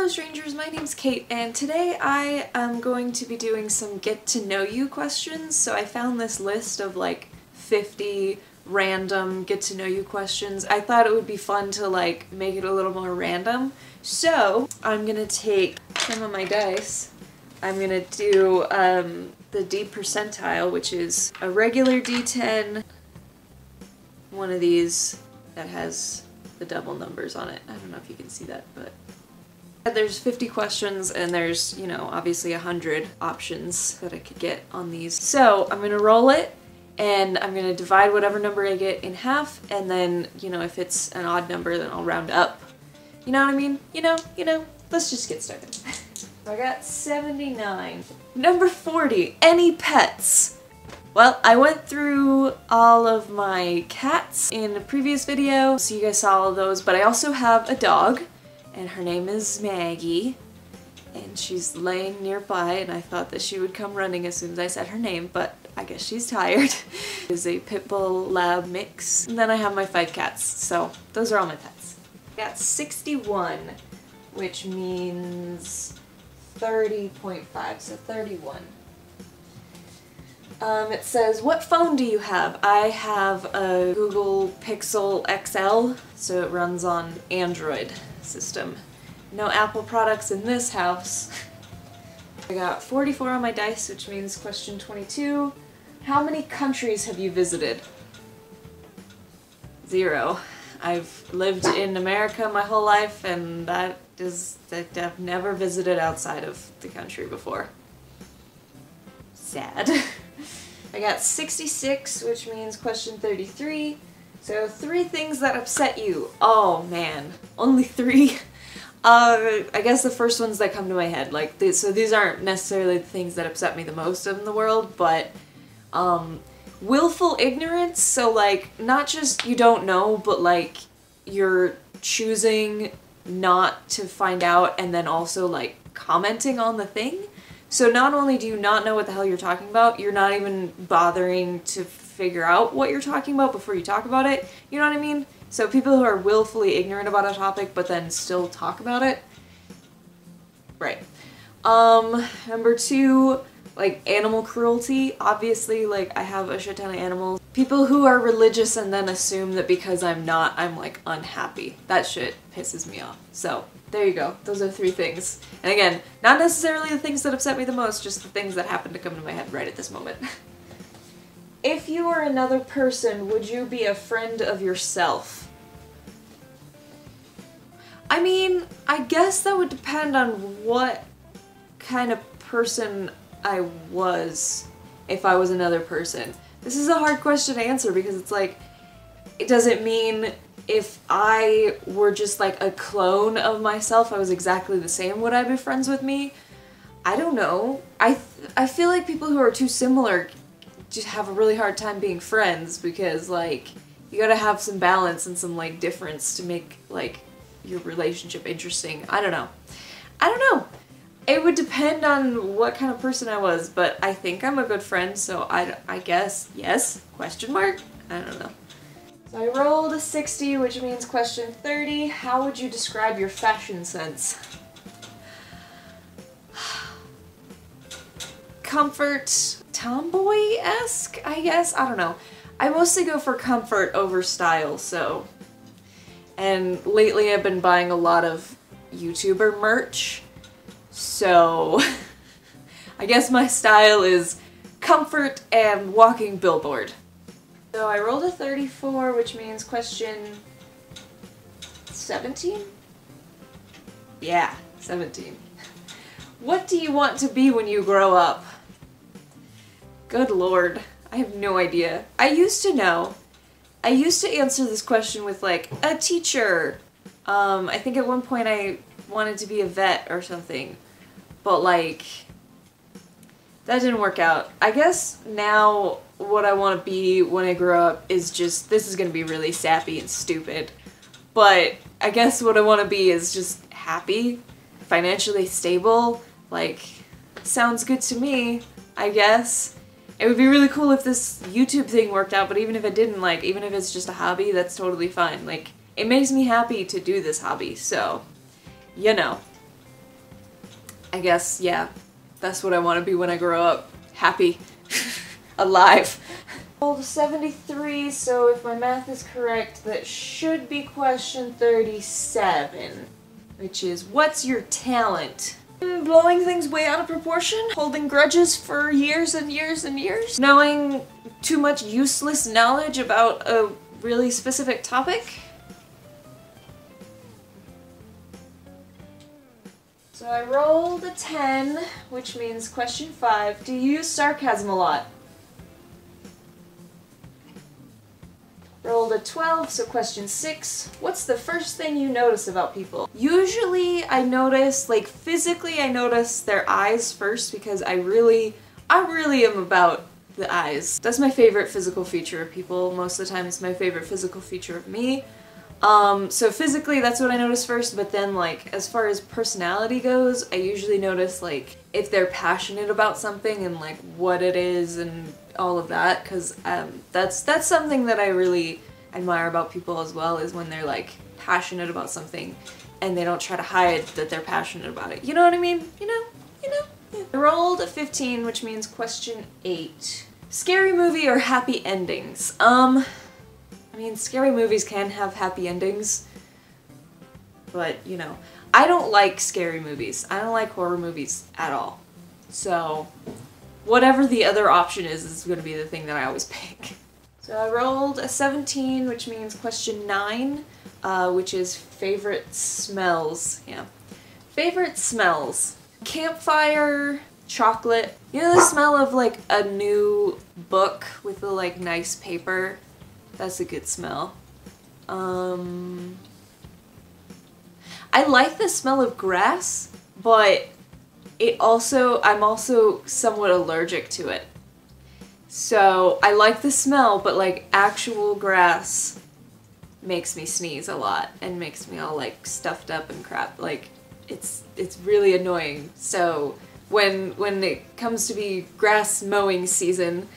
Hello strangers, my name's Kate, and today I am going to be doing some get to know you questions. So I found this list of like 50 random get to know you questions. I thought it would be fun to like make it a little more random. So I'm gonna take some of my dice. I'm gonna do the D percentile, which is a regular D10, one of these that has the double numbers on it. I don't know if you can see that, but there's 50 questions and there's, you know, obviously 100 options that I could get on these. So I'm gonna roll it and I'm gonna divide whatever number I get in half, and then, you know, if it's an odd number then I'll round up. You know what I mean? You know, let's just get started. I got 79. Number 40, any pets? Well, I went through all of my cats in a previous video, so you guys saw all of those, but I also have a dog, and her name is Maggie, and she's laying nearby, and I thought that she would come running as soon as I said her name, but I guess she's tired. It's a pit bull lab mix. And then I have my 5 cats, so those are all my pets. I got 61, which means 30.5, so 31. It says, what phone do you have? I have a Google Pixel XL, so it runs on Android system. No Apple products in this house. I got 44 on my dice, which means question 22. How many countries have you visited? 0. I've lived in America my whole life, and that I've never visited outside of the country before. Sad. I got 66, which means question 33. So 3 things that upset you. Oh man, only 3? I guess the first ones that come to my head. Like, so these aren't necessarily the things that upset me the most in the world, but willful ignorance. So like, not just you don't know, but like you're choosing not to find out and then also like commenting on the thing. So not only do you not know what the hell you're talking about, you're not even bothering to figure out what you're talking about before you talk about it. You know what I mean? So people who are willfully ignorant about a topic but then still talk about it. Right. Number 2, like animal cruelty. Obviously, like I have a shit ton of animals. People who are religious and then assume that because I'm not, I'm like unhappy. That shit pisses me off. So there you go. Those are 3 things. And again, not necessarily the things that upset me the most, just the things that happen to come to my head right at this moment. If you were another person, would you be a friend of yourself? I mean, I guess that would depend on what kind of person I was if I was another person. This is a hard question to answer because it's like, does it mean if I were just like a clone of myself, I was exactly the same, would I be friends with me? I don't know. I feel like people who are too similar just have a really hard time being friends because like you gotta have some balance and some like difference to make like your relationship interesting. I don't know. It would depend on what kind of person I was, but I think I'm a good friend, so I guess yes? Question mark? I don't know. So I rolled a 60, which means question 30. How would you describe your fashion sense? Comfort, tomboy-esque, I guess? I don't know. I mostly go for comfort over style, so. And lately I've been buying a lot of YouTuber merch, so I guess my style is comfort and walking billboard. So I rolled a 34, which means question 17? Yeah, 17. What do you want to be when you grow up? Good lord, I have no idea. I used to know. I used to answer this question with like, a teacher. I think at one point I wanted to be a vet or something, but like, that didn't work out. I guess now what I want to be when I grow up is just, this is gonna be really sappy and stupid, but I guess what I want to be is just happy, financially stable. Like, sounds good to me, I guess. It would be really cool if this YouTube thing worked out, but even if it didn't, like, even if it's just a hobby, that's totally fine. Like, it makes me happy to do this hobby, so, you know. I guess, yeah, that's what I want to be when I grow up. Happy. Alive. Rolled a 73, so if my math is correct, that should be question 37. Which is, what's your talent? Blowing things way out of proportion? Holding grudges for years and years and years? Knowing too much useless knowledge about a really specific topic? So I rolled a 10, which means question 5. Do you use sarcasm a lot? Rolled a 12, so question 6. What's the first thing you notice about people? Usually I notice, like physically I notice their eyes first because I really am about the eyes. That's my favorite physical feature of people. Most of the time it's my favorite physical feature of me. So physically that's what I notice first, but then like as far as personality goes, I usually notice like if they're passionate about something and like what it is and all of that, because that's something that I really admire about people as well, is when they're like passionate about something and they don't try to hide that they're passionate about it. You know what I mean? You know? Yeah. I rolled a 15, which means question 8. Scary movie or happy endings? I mean, scary movies can have happy endings, but, you know, I don't like scary movies. I don't like horror movies at all. So, whatever the other option is going to be the thing that I always pick. So I rolled a 17, which means question 9, which is favorite smells. Yeah. Favorite smells. Campfire, chocolate. You know the smell of, like, a new book with the, like, nice paper? That's a good smell. I like the smell of grass, but I'm also somewhat allergic to it. So I like the smell, but like actual grass makes me sneeze a lot and makes me all like stuffed up and crap. Like it's really annoying. So when it comes to be grass mowing season,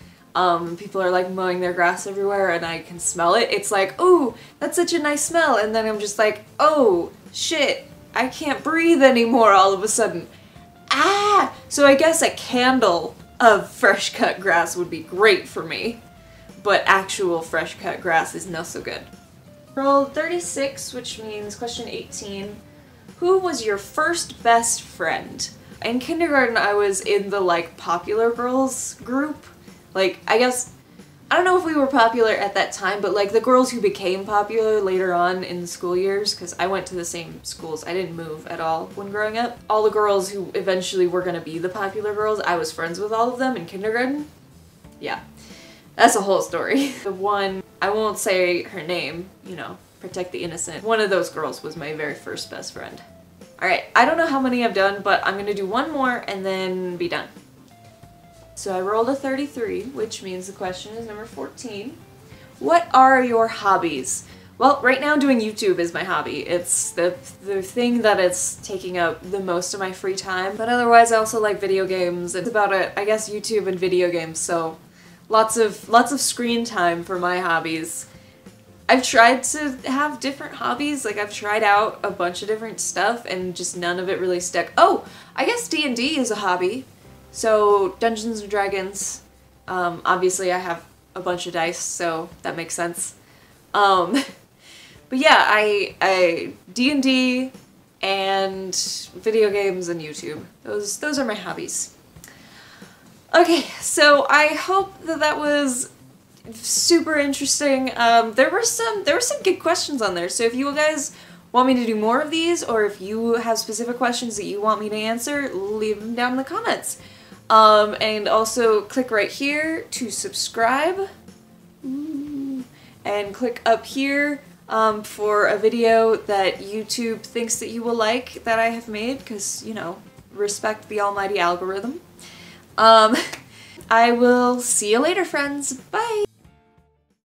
people are like mowing their grass everywhere and I can smell it. It's like, ooh, that's such a nice smell. And then I'm just like, oh, shit, I can't breathe anymore all of a sudden. Ah! So I guess a candle of fresh cut grass would be great for me. But actual fresh cut grass is not so good. Rolled 36, which means question 18. Who was your first best friend? In kindergarten, I was in the like popular girls group. Like, I guess, I don't know if we were popular at that time, but like the girls who became popular later on in the school years, because I went to the same schools, I didn't move at all when growing up. All the girls who eventually were going to be the popular girls, I was friends with all of them in kindergarten. Yeah, that's a whole story. The one, I won't say her name, you know, protect the innocent. One of those girls was my very first best friend. Alright, I don't know how many I've done, but I'm gonna do one more and then be done. So I rolled a 33, which means the question is number 14. What are your hobbies? Well, right now doing YouTube is my hobby. It's the thing that is taking up the most of my free time. But otherwise I also like video games. It's about it, I guess, YouTube and video games, so lots of screen time for my hobbies. I've tried to have different hobbies, like I've tried out a bunch of different stuff and just none of it really stuck. Oh, I guess D&D is a hobby. So, Dungeons & Dragons, obviously I have a bunch of dice, so that makes sense. But yeah, I D&D and video games and YouTube. Those are my hobbies. Okay, so I hope that was super interesting. There were some good questions on there, so if you guys want me to do more of these, or if you have specific questions that you want me to answer, leave them down in the comments. And also click right here to subscribe. Ooh. And click up here for a video that YouTube thinks that you will like that I have made, because, you know, respect the almighty algorithm. I will see you later, friends. Bye!